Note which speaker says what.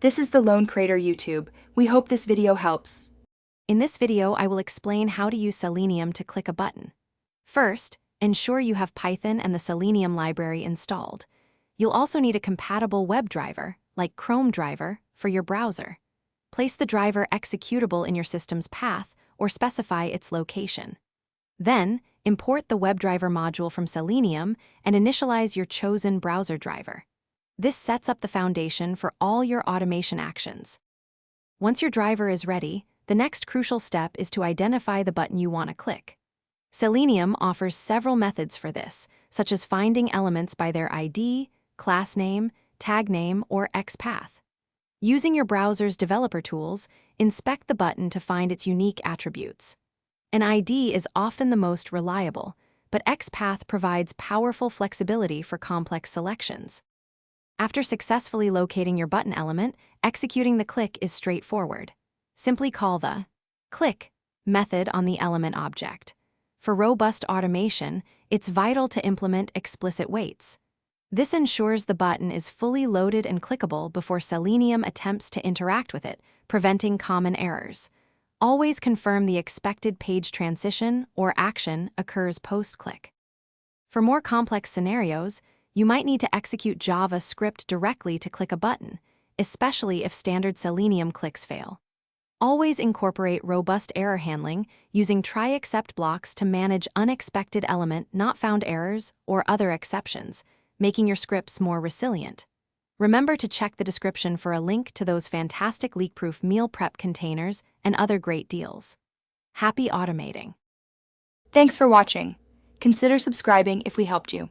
Speaker 1: This is the Lone Creator YouTube. We hope this video helps.
Speaker 2: In this video, I will explain how to use Selenium to click a button. First, ensure you have Python and the Selenium library installed. You'll also need a compatible web driver, like Chrome driver, for your browser. Place the driver executable in your system's path or specify its location. Then, import the WebDriver module from Selenium and initialize your chosen browser driver. This sets up the foundation for all your automation actions. Once your driver is ready, the next crucial step is to identify the button you want to click. Selenium offers several methods for this, such as finding elements by their ID, class name, tag name, or XPath. Using your browser's developer tools, inspect the button to find its unique attributes. An ID is often the most reliable, but XPath provides powerful flexibility for complex selections. After successfully locating your button element, executing the click is straightforward. Simply call the click method on the element object. For robust automation, it's vital to implement explicit waits. This ensures the button is fully loaded and clickable before Selenium attempts to interact with it, preventing common errors. Always confirm the expected page transition or action occurs post-click. For more complex scenarios, you might need to execute JavaScript directly to click a button, especially if standard Selenium clicks fail. Always incorporate robust error handling using try-except blocks to manage unexpected element not found errors or other exceptions, making your scripts more resilient. Remember to check the description for a link to those fantastic leak-proof meal prep containers and other great deals. Happy automating!
Speaker 1: Thanks for watching. Consider subscribing if we helped you.